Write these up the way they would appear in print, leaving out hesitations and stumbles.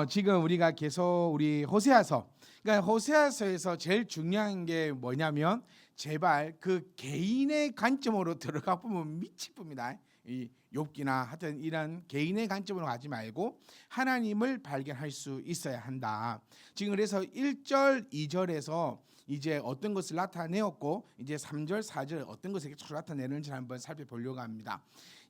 지금 우리가 계속 우리 호세아서, 그러니까 호세아서에서 제일 중요한 게 뭐냐면 제발 그 개인의 관점으로 들어가 보면 미치쁩니다. 이 욥기나 하여튼 이런 개인의 관점으로 가지 말고 하나님을 발견할 수 있어야 한다. 지금 그래서 1절, 2절에서 이제 어떤 것을 나타내었고 이제 3절, 4절 어떤 것을 나타내는지 한번 살펴보려고 합니다.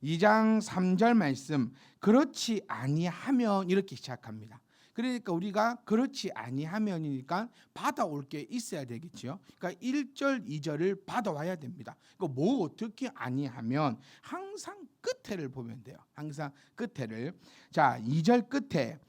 2장 3절 말씀, 그렇지 아니하면 이렇게 시작합니다. 그러니까 우리가 그렇지 아니하면이니까 받아올 게 있어야 되겠죠. 그러니까 1절, 2절을 받아와야 됩니다. 그러니까 뭐 어떻게 아니하면 항상 끝에를 보면 돼요. 항상 끝에를. 자, 2절 끝에,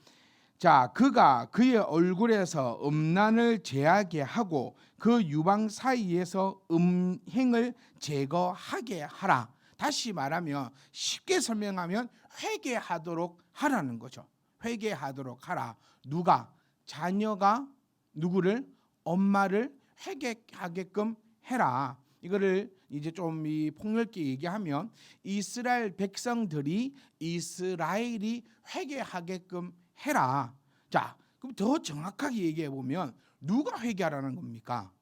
자, 그가 그의 얼굴에서 음란을 제하게 하고 그 유방 사이에서 음행을 제거하게 하라. 다시 말하면 쉽게 설명하면 회개하도록 하라는 거죠. 회개하도록 하라. 누가? 자녀가 누구를? 엄마를 회개하게끔 해라. 이거를 이제 좀 이 폭넓게 얘기하면 이스라엘 백성들이 이스라엘이 회개하게끔 해라. 자, 그럼 더 정확하게 얘기해 보면 누가 회개하라는 겁니까?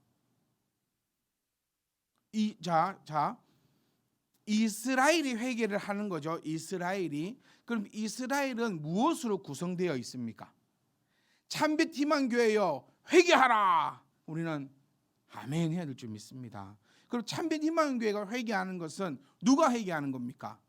이스라엘이 회개를 하는 거죠. 이스라엘이. 그럼 이스라엘은 무엇으로 구성되어 있습니까? 참빛 희망교회여 회개하라. 우리는 아멘 해야 될 줄 믿습니다. 그럼 참빛 희망교회가 회개하는 것은 누가 회개하는 겁니까?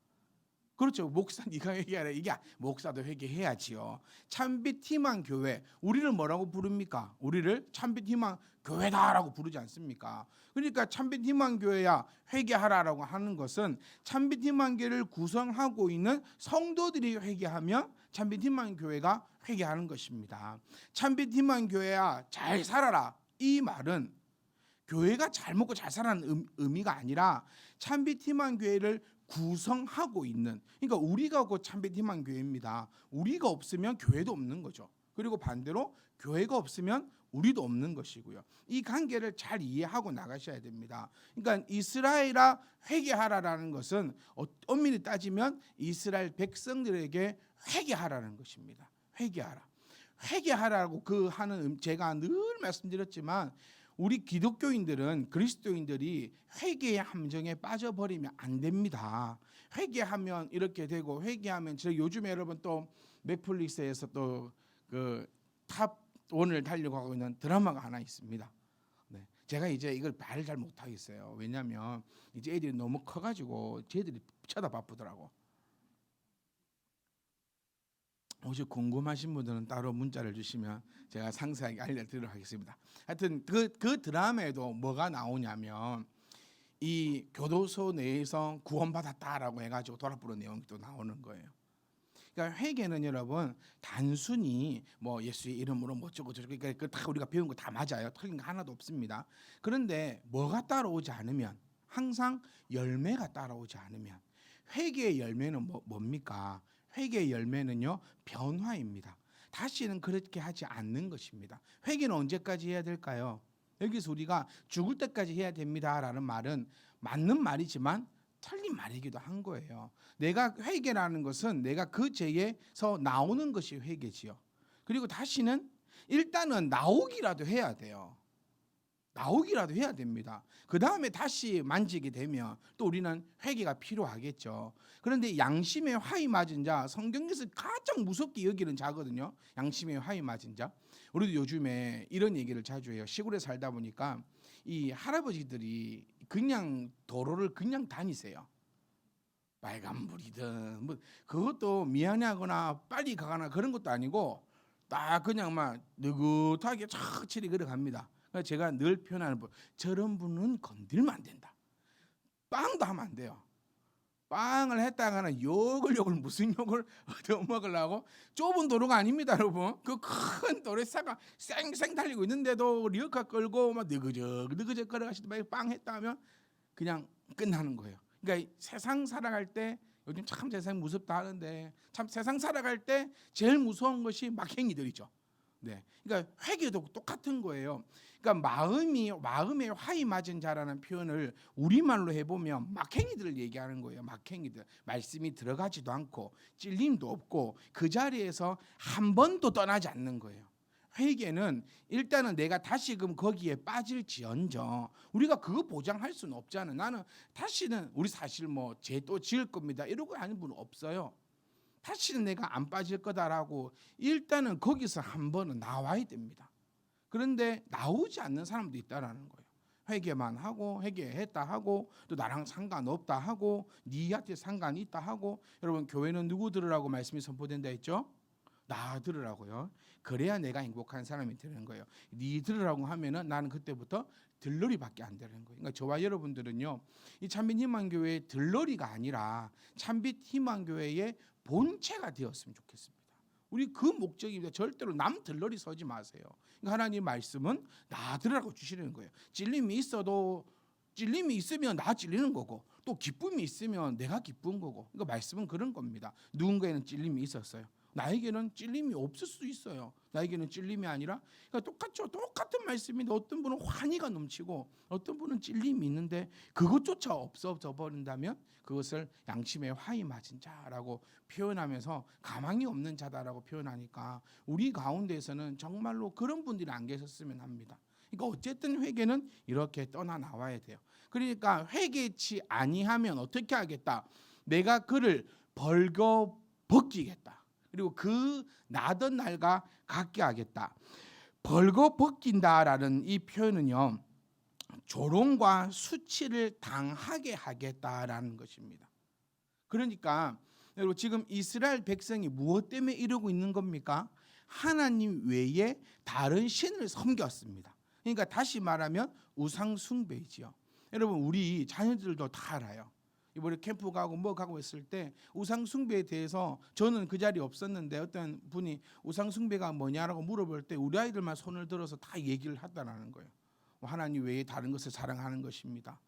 그렇죠. 목사 네가 회개하라. 이게 목사도 회개해야지요. 참빛 희망 교회, 우리를 뭐라고 부릅니까? 우리를 참빛 희망 교회다라고 부르지 않습니까? 그러니까 참빛 희망 교회야 회개하라라고 하는 것은 참빛 희망 교회를 구성하고 있는 성도들이 회개하면 참빛 희망 교회가 회개하는 것입니다. 참빛 희망 교회야 잘 살아라. 이 말은 교회가 잘 먹고 잘 살아라는 의미가 아니라 참빛 희망 교회를 구성하고 있는, 그러니까 우리가 곧 참빛 희망 교회입니다. 우리가 없으면 교회도 없는 거죠. 그리고 반대로 교회가 없으면 우리도 없는 것이고요. 이 관계를 잘 이해하고 나가셔야 됩니다. 그러니까 이스라엘아 회개하라라는 것은 엄밀히 따지면 이스라엘 백성들에게 회개하라는 것입니다. 회개하라. 회개하라고 그 하는 제가 늘 말씀드렸지만 우리 기독교인들은, 그리스도인들이 회개의 함정에 빠져버리면 안 됩니다. 회개하면 이렇게 되고, 회개하면 저 요즘에 여러분 또 넷플릭스에서 또 그 탑 1을 달려가고 있는 드라마가 하나 있습니다. 네. 제가 이제 이걸 말을 잘 못하겠어요. 왜냐하면 이제 애들이 너무 커가지고 쟤들이 쳐다바쁘더라고. 혹시 궁금하신 분들은 따로 문자를 주시면 제가 상세하게 알려드리도록 하겠습니다. 하여튼 그 드라마에도 뭐가 나오냐면 이 교도소 내에서 구원받았다라고 해가지고 돌아보는 내용이 또 나오는 거예요. 그러니까 회개는 여러분 단순히 뭐 예수의 이름으로 뭐 어쩌고 저쩌고, 그러니까 그 다 우리가 배운 거 다 맞아요. 틀린 거 하나도 없습니다. 그런데 뭐가 따라오지 않으면, 항상 열매가 따라오지 않으면, 회개의 열매는 뭡니까? 회개의 열매는요, 변화입니다. 다시는 그렇게 하지 않는 것입니다. 회개는 언제까지 해야 될까요? 여기서 우리가 죽을 때까지 해야 됩니다라는 말은 맞는 말이지만 틀린 말이기도 한 거예요. 내가 회개라는 것은 내가 그 죄에서 나오는 것이 회개지요. 그리고 다시는 일단은 나오기라도 해야 돼요. 나오기라도 해야 됩니다. 그 다음에 다시 만지게 되면 또 우리는 회개가 필요하겠죠. 그런데 양심의 화이 맞은 자, 성경에서 가장 무섭게 여기는 자거든요. 양심의 화이 맞은 자. 우리도 요즘에 이런 얘기를 자주 해요. 시골에 살다 보니까 이 할아버지들이 그냥 도로를 그냥 다니세요. 빨간불이든 뭐 그것도 미안해하거나 빨리 가거나 그런 것도 아니고 딱 그냥 막 느긋하게 천천히 걸어갑니다. 제가 늘 표현하는 분, 저런 분은 건들면 안 된다. 빵도 하면 안 돼요. 빵을 했다가는 욕을 무슨 욕을 얻어먹으려고. 좁은 도로가 아닙니다, 여러분. 그 큰 도로에 차가 쌩쌩 달리고 있는데도 리어카 끌고 막 느그적 걸어가시다 빵 했다 하면 그냥 끝나는 거예요. 그러니까 세상 살아갈 때, 요즘 참 세상 무섭다 하는데 참 세상 살아갈 때 제일 무서운 것이 막행이들이죠. 네, 그러니까 회개도 똑같은 거예요. 그러니까 마음에 화이 맞은 자라는 표현을 우리말로 해보면 막행이들을 얘기하는 거예요. 막행이들, 말씀이 들어가지도 않고 찔림도 없고 그 자리에서 한 번도 떠나지 않는 거예요. 회개는 일단은 내가 다시금 거기에 빠질지언정 우리가 그거 보장할 수는 없잖아요. 나는 다시는 우리 사실 뭐 죄 또 지을 겁니다 이러고 하는 분은 없어요. 다시는 내가 안 빠질 거다라고 일단은 거기서 한 번은 나와야 됩니다. 그런데 나오지 않는 사람도 있다라는 거예요. 회개만 하고 회개했다 하고 또 나랑 상관없다 하고 니한테 상관이 있다 하고. 여러분, 교회는 누구 들으라고 말씀이 선포된다 했죠? 나 들으라고요. 그래야 내가 행복한 사람이 되는 거예요. 니 들으라고 하면은 나는 그때부터 들러리밖에 안 되는 거예요. 그러니까 저와 여러분들은요, 이 참빛 희망교회의 들러리가 아니라 참빛 희망교회의 본체가 되었으면 좋겠습니다. 우리 그 목적입니다. 절대로 남 들러리 서지 마세요. 그러니까 하나님 말씀은 나 들으라고 주시는 거예요. 찔림이 있으면 나 찔리는 거고 또 기쁨이 있으면 내가 기쁜 거고. 그러니까 말씀은 그런 겁니다. 누군가에는 찔림이 있었어요. 나에게는 찔림이 없을 수 있어요. 나에게는 찔림이 아니라 그러니까 똑같죠. 똑같은 말씀인데 어떤 분은 환희가 넘치고 어떤 분은 찔림이 있는데 그것조차 없어져 버린다면 그것을 양심의 화이 맞은 자라고 표현하면서 가망이 없는 자다라고 표현하니까 우리 가운데에서는 정말로 그런 분들이 안 계셨으면 합니다. 그러니까 어쨌든 회개는 이렇게 떠나 나와야 돼요. 그러니까 회개치 아니하면 어떻게 하겠다? 내가 그를 벌거 벗기겠다. 그리고 그 나던 날과 같게 하겠다. 벌거 벗긴다라는 이 표현은요, 조롱과 수치를 당하게 하겠다라는 것입니다. 그러니까 여러분, 지금 이스라엘 백성이 무엇 때문에 이러고 있는 겁니까? 하나님 외에 다른 신을 섬겼습니다. 그러니까 다시 말하면 우상 숭배이지요. 여러분, 우리 자녀들도 다 알아요. 이번에 캠프 가고 뭐 가고 했을 때 우상 숭배에 대해서 저는 그 자리에 없었는데 어떤 분이 우상 숭배가 뭐냐라고 물어볼 때 우리 아이들만 손을 들어서 다 얘기를 하다라는 거예요. 하나님 외에 다른 것을 사랑하는 것입니다.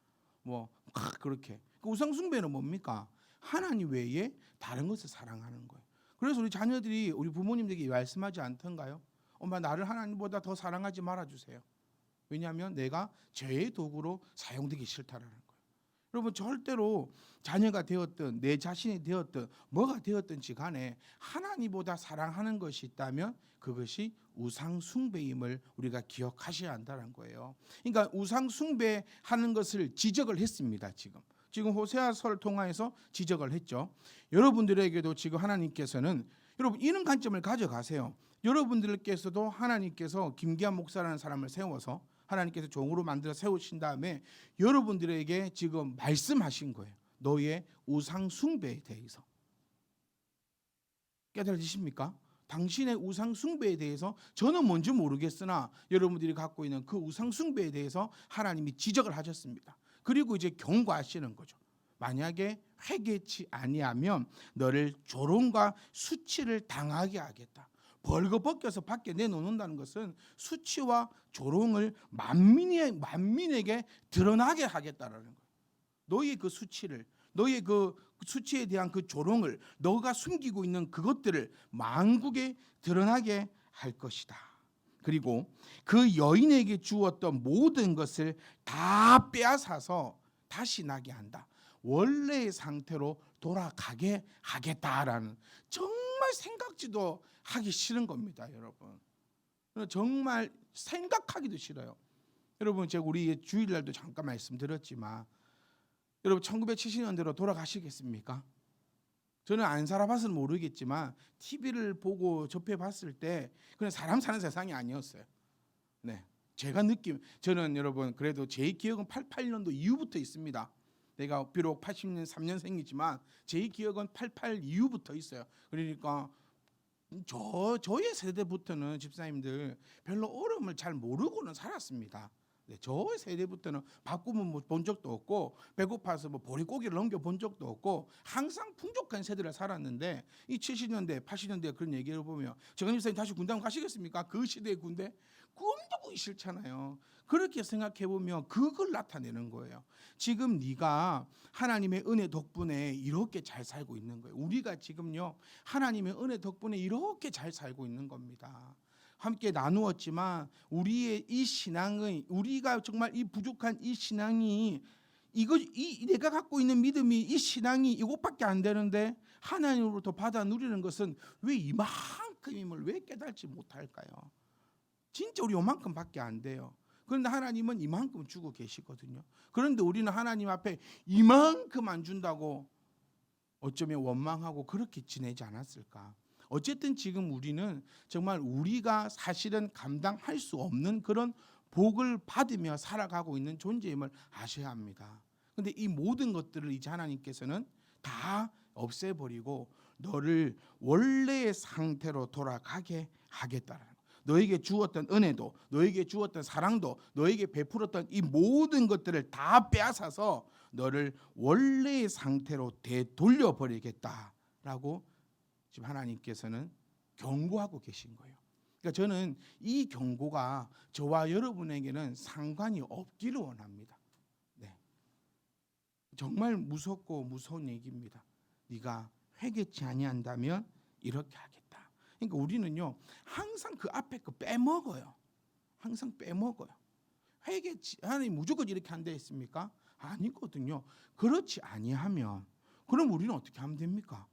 그렇게. 우상 숭배는 뭡니까? 하나님 외에 다른 것을 사랑하는 거예요. 그래서 우리 자녀들이 우리 부모님들에게 말씀하지 않던가요? 엄마, 나를 하나님보다 더 사랑하지 말아주세요. 왜냐하면 내가 죄의 도구로 사용되기 싫다라는 거예요. 여러분, 절대로 자녀가 되었든 내 자신이 되었든 뭐가 되었든지 간에 하나님보다 사랑하는 것이 있다면 그것이 우상 숭배임을 우리가 기억하셔야 한다는 거예요. 그러니까 우상 숭배하는 것을 지적을 했습니다. 지금 호세아서를 통해서 지적을 했죠. 여러분들에게도 지금 하나님께서는 여러분 이런 관점을 가져가세요. 여러분들께서도 하나님께서 김기한 목사라는 사람을 세워서 하나님께서 종으로 만들어 세우신 다음에 여러분들에게 지금 말씀하신 거예요. 너의 우상 숭배에 대해서. 깨달으십니까? 당신의 우상 숭배에 대해서 저는 뭔지 모르겠으나 여러분들이 갖고 있는 그 우상 숭배에 대해서 하나님이 지적을 하셨습니다. 그리고 이제 경고하시는 거죠. 만약에 회개치 아니하면 너를 조롱과 수치를 당하게 하겠다. 벌거벗겨서 밖에 내놓는다는 것은 수치와 조롱을 만민에게 드러나게 하겠다라는 거예요. 너의 그 수치를, 너의 그 수치에 대한 그 조롱을, 너가 숨기고 있는 그것들을 만국에 드러나게 할 것이다. 그리고 그 여인에게 주었던 모든 것을 다 빼앗아서 다시 나게 한다. 원래의 상태로 돌아가게 하겠다라는, 정말 생각지도 하기 싫은 겁니다, 여러분. 정말 생각하기도 싫어요. 여러분, 제가 우리 주일날도 잠깐 말씀드렸지만 여러분 1970년대로 돌아가시겠습니까? 저는 안 살아봐서는 모르겠지만 TV를 보고 접해봤을 때 그냥 사람 사는 세상이 아니었어요. 네, 저는 여러분 그래도 제 기억은 88년도 이후부터 있습니다. 내가 비록 80년 3년생이지만 제 기억은 88 이후부터 있어요. 그러니까 저의 세대부터는 집사님들 별로 어려움을 잘 모르고는 살았습니다. 네, 저 세대부터는 바꾸면 본 적도 없고 배고파서 보릿고기를 넘겨본 적도 없고 항상 풍족한 세대를 살았는데 이 70년대 80년대 그런 얘기를 보면 정한 집사님 다시 군대 가시겠습니까? 그 시대의 군대 꿈도 보기 싫잖아요. 그렇게 생각해 보면 그걸 나타내는 거예요. 지금 네가 하나님의 은혜 덕분에 이렇게 잘 살고 있는 거예요. 우리가 지금요 하나님의 은혜 덕분에 이렇게 잘 살고 있는 겁니다. 함께 나누었지만 우리의 이 신앙의 우리가 정말 이 부족한 이 신앙이 내가 갖고 있는 믿음이 이 신앙이 이것밖에 안 되는데 하나님으로부터 받아 누리는 것은 왜 이만큼임을 왜 깨달지 못할까요? 진짜 우리 요만큼밖에 안 돼요. 그런데 하나님은 이만큼 주고 계시거든요. 그런데 우리는 하나님 앞에 이만큼 안 준다고 어쩌면 원망하고 그렇게 지내지 않았을까? 어쨌든 지금 우리는 정말 우리가 사실은 감당할 수 없는 그런 복을 받으며 살아가고 있는 존재임을 아셔야 합니다. 그런데 이 모든 것들을 이제 하나님께서는 다 없애버리고 너를 원래의 상태로 돌아가게 하겠다라는 거예요. 너에게 주었던 은혜도, 너에게 주었던 사랑도, 너에게 베풀었던 이 모든 것들을 다 빼앗아서 너를 원래의 상태로 되돌려버리겠다라고 지금 하나님께서는 경고하고 계신 거예요. 그러니까 저는 이 경고가 저와 여러분에게는 상관이 없기를 원합니다. 네. 정말 무섭고 무서운 얘기입니다. 네가 회개치 아니한다면 이렇게 하겠다. 그러니까 우리는요 항상 그 앞에 거 빼먹어요. 항상 빼먹어요. 회개치 하나님 무조건 이렇게 한다 했습니까? 아니거든요. 그렇지 아니하면 그럼 우리는 어떻게 하면 됩니까?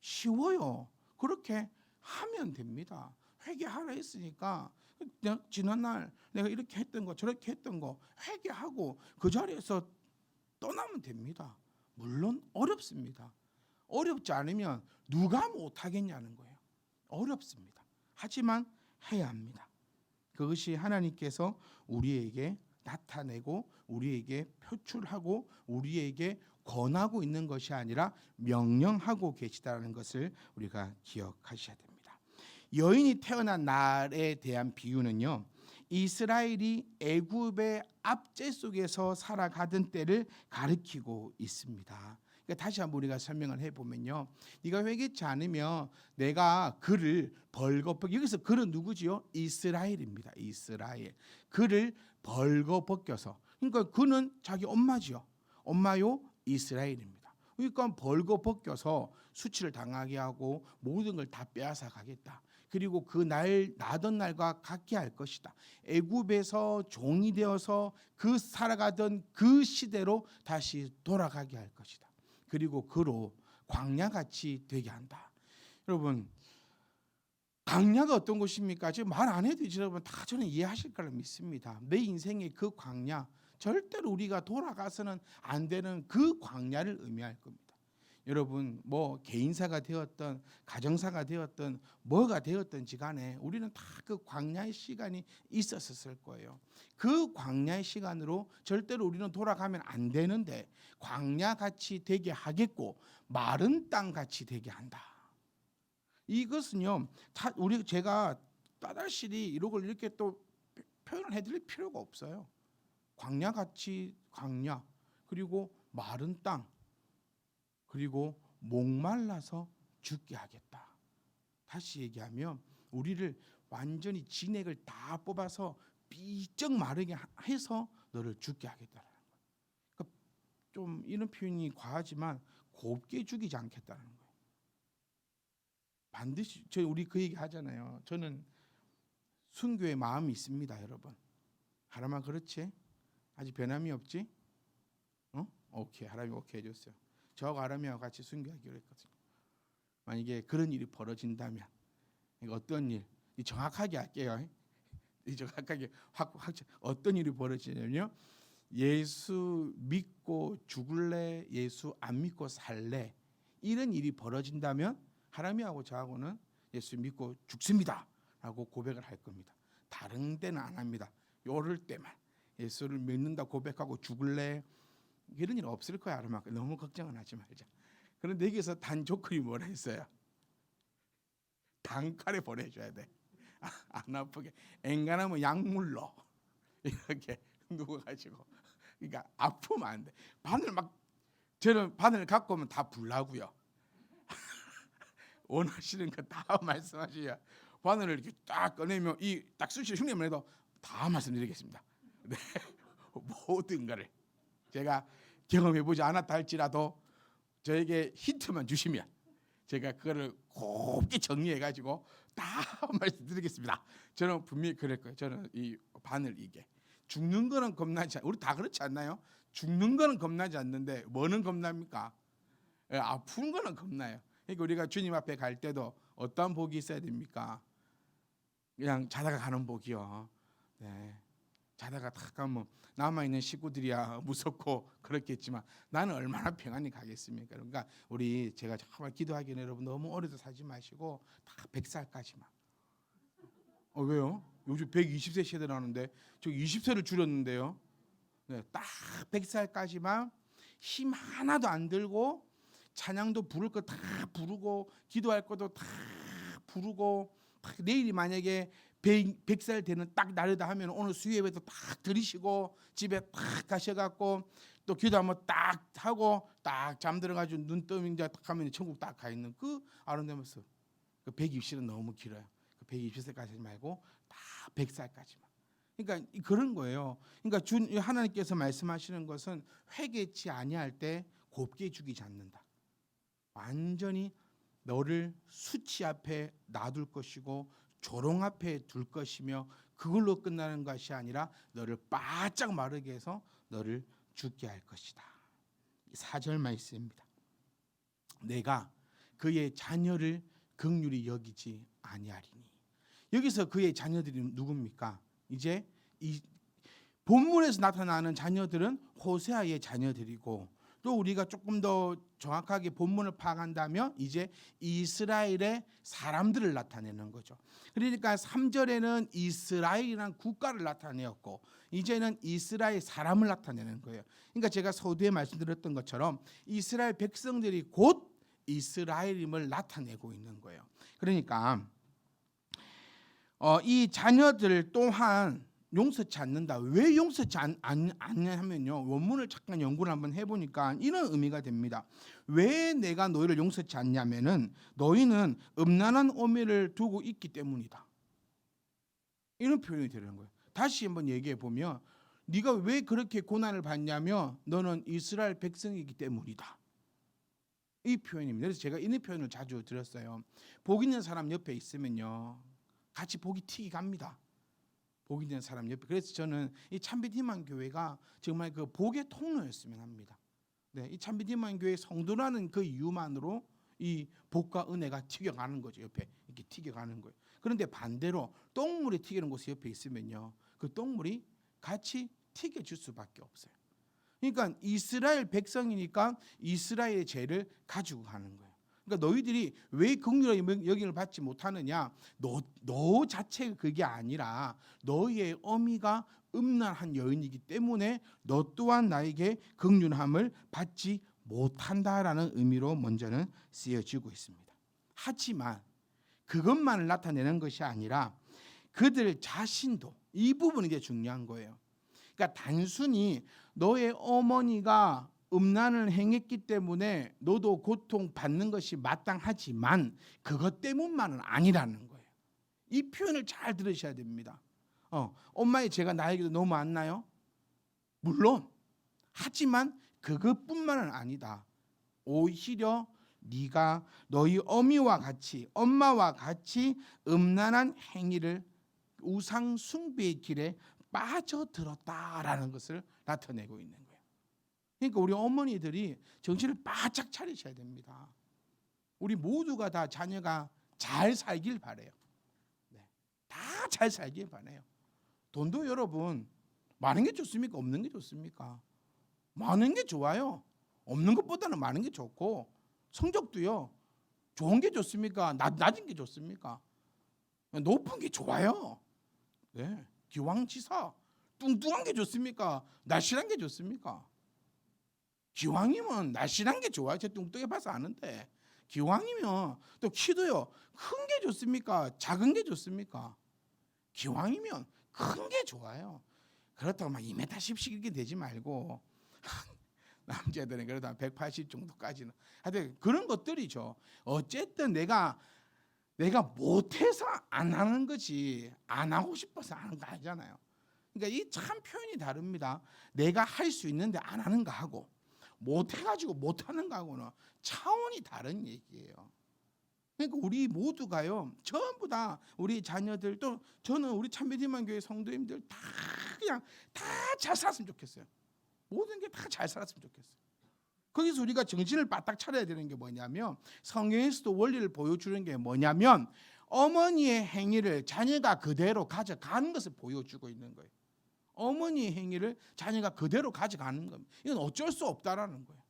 쉬워요. 그렇게 하면 됩니다. 회개하라 했으니까 지난날 내가 이렇게 했던 거 저렇게 했던 거 회개하고 그 자리에서 떠나면 됩니다. 물론 어렵습니다. 어렵지 않으면 누가 못하겠냐는 거예요. 어렵습니다. 하지만 해야 합니다. 그것이 하나님께서 우리에게 나타내고 우리에게 표출하고 우리에게 권하고 있는 것이 아니라 명령하고 계시다는 것을 우리가 기억하셔야 됩니다. 여인이 태어난 날에 대한 비유는요, 이스라엘이 애굽의 압제 속에서 살아가던 때를 가리키고 있습니다. 그러니까 다시 한번 우리가 설명을 해보면요, 네가 회개치 않으면 내가 그를 벌거벗, 여기서 그는 누구지요? 이스라엘입니다. 이스라엘. 그를 벌거벗겨서, 그러니까 그는 자기 엄마지요. 엄마요 이스라엘입니다. 그러니까 벌거벗겨서 수치를 당하게 하고 모든 걸 다 빼앗아 가겠다. 그리고 그 날 나던 날과 같게 할 것이다. 애굽에서 종이 되어서 그 살아가던 그 시대로 다시 돌아가게 할 것이다. 그리고 그로 광야같이 되게 한다. 여러분, 광야가 어떤 곳입니까? 지금 말 안 해도 여러분 다 저는 이해하실 거라 믿습니다. 내 인생의 그 광야, 절대로 우리가 돌아가서는 안 되는 그 광야를 의미할 겁니다. 여러분, 뭐 개인사가 되었던 가정사가 되었던 뭐가 되었던지 간에 우리는 다 그 광야의 시간이 있었을 거예요. 그 광야의 시간으로 절대로 우리는 돌아가면 안 되는데 광야같이 되게 하겠고 마른 땅같이 되게 한다. 이것은요, 제가 따달실이 이런 걸 이렇게 또 표현을 해드릴 필요가 없어요. 광야같이 광야, 그리고 마른 땅, 그리고 목말라서 죽게 하겠다. 다시 얘기하면 우리를 완전히 진액을 다 뽑아서 삐쩍 마르게 해서 너를 죽게 하겠다라는 거예요. 그러니까 좀 이런 표현이 과하지만 곱게 죽이지 않겠다는 거예요. 반드시 우리 그 얘기 하잖아요. 저는 순교의 마음이 있습니다, 여러분. 하나만 그렇지? 아직 변함이 없지? 오케이, 하나님이 오케이 해줬어요. 저하고 아람이와 같이 순교하기로 했거든요. 만약에 그런 일이 벌어진다면, 어떤 일, 정확하게 할게요. 정확하게 어떤 일이 벌어지냐면요, 예수 믿고 죽을래, 예수 안 믿고 살래, 이런 일이 벌어진다면 하람이하고 저하고는 예수 믿고 죽습니다라고 고백을 할 겁니다. 다른 때는 안 합니다. 요럴 때만 예수를 믿는다 고백하고 죽을래, 이런 일 없을 거야. 아마 너무 걱정은 하지 말자. 그런데 여기서 단 조건이 뭐라 했어요? 단칼에 보내줘야 돼. 안 아프게. 앵간하면 약물로 이렇게 누워가지고. 그러니까 아프면 안 돼. 저는 바늘 갖고 오면 다 불나고요. 원하시는 거 다 말씀하셔야. 바늘을 이렇게 딱 꺼내면 이 딱 수시로 흉내만 해도 다 말씀드리겠습니다. 네. 모든 거를 제가 경험해보지 않았다 할지라도 저에게 힌트만 주시면 제가 그거를 곱게 정리해가지고 다 말씀드리겠습니다. 저는 분명히 그럴 거예요. 저는 이 바늘 이게 죽는 거는 겁나지 우리 다 그렇지 않나요? 죽는 거는 겁나지 않는데 뭐는 겁납니까? 아픈 거는 겁나요. 그러니까 우리가 주님 앞에 갈 때도 어떤 복이 있어야 됩니까? 그냥 자다가 가는 복이요. 네. 자다가 탁 가면 남아있는 식구들이야 무섭고 그렇겠지만 나는 얼마나 평안히 가겠습니까? 그러니까 제가 정말 기도하기는 여러분 너무 오래도 살지 마시고 다 100살까지만. 왜요? 요즘 120세 시대라는데 저 20세를 줄였는데요. 네, 딱 100살까지만 힘 하나도 안 들고 찬양도 부를 거 다 부르고 기도할 것도 다 부르고 내일이 만약에 100살 되는 딱 날이다 하면 오늘 수요예배도 딱 들이시고 집에 딱 가셔갖고 또 기도 한번 딱 하고 딱 잠들어가지고 눈 뜨면 이제 딱 하면 천국 딱 가 있는 그 아름다운 모습. 그 120세는 너무 길어요. 그 120세까지 하지 말고 다 100살까지만. 그러니까 그런 거예요. 그러니까 하나님께서 말씀하시는 것은 회개치 아니할 때 곱게 죽이지 않는다. 완전히 너를 수치 앞에 놔둘 것이고 조롱 앞에 둘 것이며 그걸로 끝나는 것이 아니라 너를 바짝 마르게 해서 너를 죽게 할 것이다. 4절 말씀입니다. 내가 그의 자녀를 긍휼히 여기지 아니하리니. 여기서 그의 자녀들이 누굽니까? 이제 이 본문에서 나타나는 자녀들은 호세아의 자녀들이고 또 우리가 조금 더 정확하게 본문을 파악한다면 이제 이스라엘의 사람들을 나타내는 거죠. 그러니까 3절에는 이스라엘이라는 국가를 나타내었고 이제는 이스라엘 사람을 나타내는 거예요. 그러니까 제가 서두에 말씀드렸던 것처럼 이스라엘 백성들이 곧 이스라엘임을 나타내고 있는 거예요. 그러니까 이 자녀들 또한 용서치 않는다. 왜 용서치 않냐면요. 원문을 잠깐 연구를 한번 해보니까 이런 의미가 됩니다. 왜 내가 너희를 용서치 않냐면은 너희는 음란한 오매를 두고 있기 때문이다. 이런 표현이 되는 거예요. 다시 한번 얘기해 보면 네가 왜 그렇게 고난을 받냐면 너는 이스라엘 백성이기 때문이다. 이 표현입니다. 그래서 제가 이 표현을 자주 들었어요. 복 있는 사람 옆에 있으면요. 같이 복이 튀기 갑니다. 복 있는 사람 옆에. 그래서 저는 이 참빛 희망 교회가 정말 그 복의 통로였으면 합니다. 네, 이 참빛 희망 교회 성도라는 그 이유만으로 이 복과 은혜가 튀겨가는 거죠. 옆에 이렇게 튀겨가는 거예요. 그런데 반대로 똥물이 튀기는 곳에 옆에 있으면요, 그 똥물이 같이 튀겨질 수밖에 없어요. 그러니까 이스라엘 백성이니까 이스라엘의 죄를 가지고 가는 거예요. 그러니까 너희들이 왜 긍휼의 여김을 받지 못하느냐? 너 자체가 그게 아니라 너희의 어미가 음란한 여인이기 때문에 너 또한 나에게 긍휼함을 받지 못한다라는 의미로 먼저는 쓰여지고 있습니다. 하지만 그것만을 나타내는 것이 아니라 그들 자신도 이 부분이 이제 중요한 거예요. 그러니까 단순히 너의 어머니가 음란을 행했기 때문에 너도 고통받는 것이 마땅하지만 그것 때문만은 아니라는 거예요. 이 표현을 잘 들으셔야 됩니다. 엄마의 죄가 나에게도 너무 많나요? 물론 하지만 그것뿐만은 아니다. 오히려 네가 너희 어미와 같이 엄마와 같이 음란한 행위를 우상 숭배의 길에 빠져들었다라는 것을 나타내고 있는 거예요. 그러니까 우리 어머니들이 정신을 바짝 차리셔야 됩니다. 우리 모두가 다 자녀가 잘 살길 바래요. 네. 다 잘 살길 바래요. 돈도 여러분 많은 게 좋습니까? 없는 게 좋습니까? 많은 게 좋아요. 없는 것보다는 많은 게 좋고 성적도요. 좋은 게 좋습니까? 낮은 게 좋습니까? 높은 게 좋아요. 네. 기왕지사 뚱뚱한 게 좋습니까? 날씬한 게 좋습니까? 기왕이면 날씬한 게 좋아요. 제 뚱뚱해 봐서 아는데 기왕이면 또 키도요. 큰 게 좋습니까? 작은 게 좋습니까? 기왕이면 큰 게 좋아요. 그렇다고 막 2m 10씩 이렇게 되지 말고 남자들은 그래도 한 180 정도까지는 하여튼 그런 것들이죠. 어쨌든 내가 못해서 안 하는 거지 안 하고 싶어서 하는 거 아니잖아요. 그러니까 이 참 표현이 다릅니다. 내가 할 수 있는데 안 하는 거 하고 못해가지고 못하는 거하고는 차원이 다른 얘기예요. 그러니까 우리 모두가요, 전부 다 우리 자녀들, 또 저는 우리 참비디만교회 성도님들 다 그냥 다 잘 살았으면 좋겠어요. 모든 게 다 잘 살았으면 좋겠어요. 거기서 우리가 정신을 바짝 차려야 되는 게 뭐냐면, 성경에서도 원리를 보여주는 게 뭐냐면, 어머니의 행위를 자녀가 그대로 가져가는 것을 보여주고 있는 거예요. 어머니의 행위를 자녀가 그대로 가져가는 겁니다. 이건 어쩔 수 없다라는 거예요.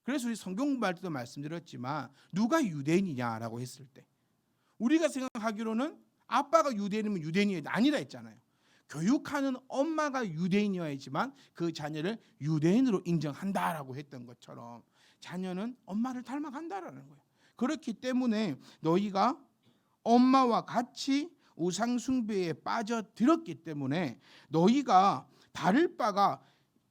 그래서 우리 성경 공부할 때도 말씀드렸지만, 누가 유대인이냐라고 했을 때 우리가 생각하기로는 아빠가 유대인이면 유대인이 아니라 했잖아요. 교육하는 엄마가 유대인이어야지만 그 자녀를 유대인으로 인정한다라고 했던 것처럼 자녀는 엄마를 닮아간다라는 거예요. 그렇기 때문에 너희가 엄마와 같이 우상 숭배에 빠져들었기 때문에 너희가 다를 바가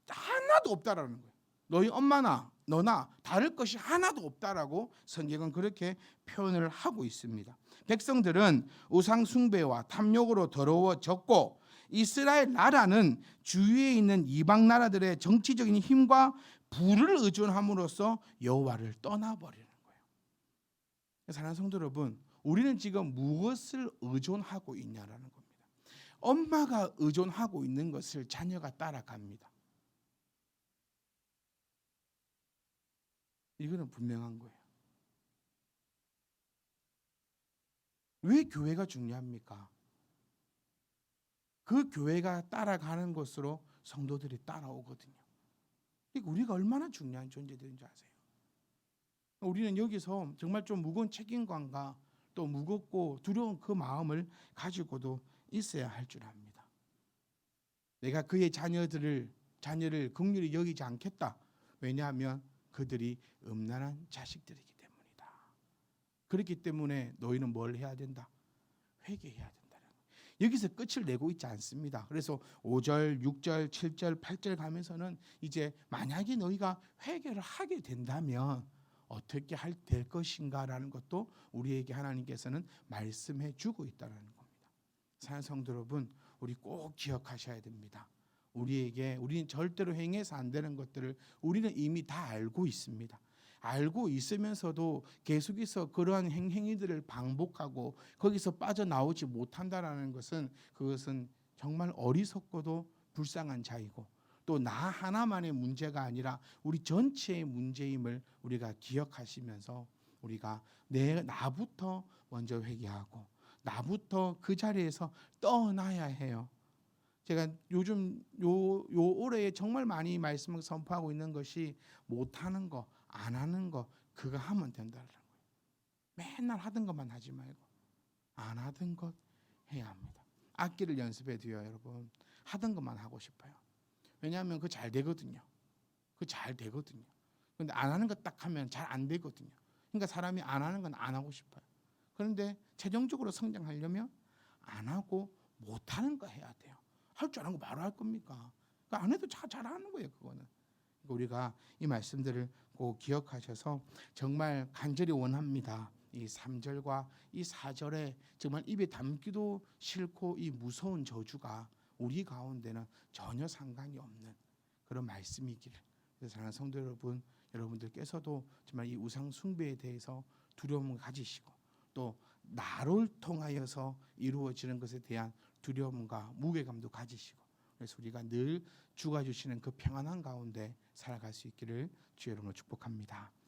하나도 없다라는 거예요. 너희 엄마나 너나 다를 것이 하나도 없다라고 성경은 그렇게 표현을 하고 있습니다. 백성들은 우상 숭배와 탐욕으로 더러워졌고, 이스라엘 나라는 주위에 있는 이방 나라들의 정치적인 힘과 부를 의존함으로써 여호와를 떠나버리는 거예요. 사랑하는 성도 여러분, 우리는 지금 무엇을 의존하고 있냐라는 겁니다. 엄마가 의존하고 있는 것을 자녀가 따라갑니다. 이거는 분명한 거예요. 왜 교회가 중요합니까? 그 교회가 따라가는 것으로 성도들이 따라오거든요. 그러니까 우리가 얼마나 중요한 존재들인지 아세요? 우리는 여기서 정말 좀 무거운 책임감과 또 무겁고 두려운 그 마음을 가지고도 있어야 할 줄 압니다. 내가 그의 자녀를 긍휼히 여기지 않겠다. 왜냐하면 그들이 음란한 자식들이기 때문이다. 그렇기 때문에 너희는 뭘 해야 된다? 회개해야 된다는 거예요. 여기서 끝을 내고 있지 않습니다. 그래서 5절, 6절, 7절, 8절 가면서는 이제 만약에 너희가 회개를 하게 된다면 어떻게 될 것인가라는 것도 우리에게 하나님께서는 말씀해 주고 있다는 겁니다. 사랑하는 성도 여러분, 우리 꼭 기억하셔야 됩니다. 우리는 절대로 행해서 안 되는 것들을 우리는 이미 다 알고 있습니다. 알고 있으면서도 계속해서 그러한 행위들을 반복하고 거기서 빠져나오지 못한다라는 것은, 그것은 정말 어리석고도 불쌍한 자이고, 또 나 하나만의 문제가 아니라 우리 전체의 문제임을 우리가 기억하시면서 우리가 나부터 먼저 회개하고 나부터 그 자리에서 떠나야 해요. 제가 요즘 올해에 정말 많이 말씀을 선포하고 있는 것이, 못하는 거, 안 하는 거, 그거 하면 된다는 거예요. 맨날 하던 것만 하지 말고 안 하던 것 해야 합니다. 악기를 연습해 두요, 여러분. 하던 것만 하고 싶어요. 왜냐하면 그거 잘 되거든요. 그거 잘 되거든요. 근데 안 하는 거 딱 하면 잘 안 되거든요. 그러니까 사람이 안 하는 건 안 하고 싶어요. 그런데 최종적으로 성장하려면 안 하고 못 하는 거 해야 돼요. 할 줄 아는 거 바로 할 겁니까? 그러니까 안 해도 잘하는 거예요, 그거는. 그러니까 우리가 이 말씀들을 꼭 기억하셔서 정말 간절히 원합니다. 이 3절과 이 4절에 정말 입에 담기도 싫고 이 무서운 저주가 우리 가운데는 전혀 상관이 없는 그런 말씀이기를. 그래서 사랑하는 성도 여러분, 여러분들께서도 정말 이 우상 숭배에 대해서 두려움을 가지시고, 또 나를 통하여서 이루어지는 것에 대한 두려움과 무게감도 가지시고, 그래서 우리가 늘 주가 주시는 그 평안한 가운데 살아갈 수 있기를 주의 이름으로 축복합니다.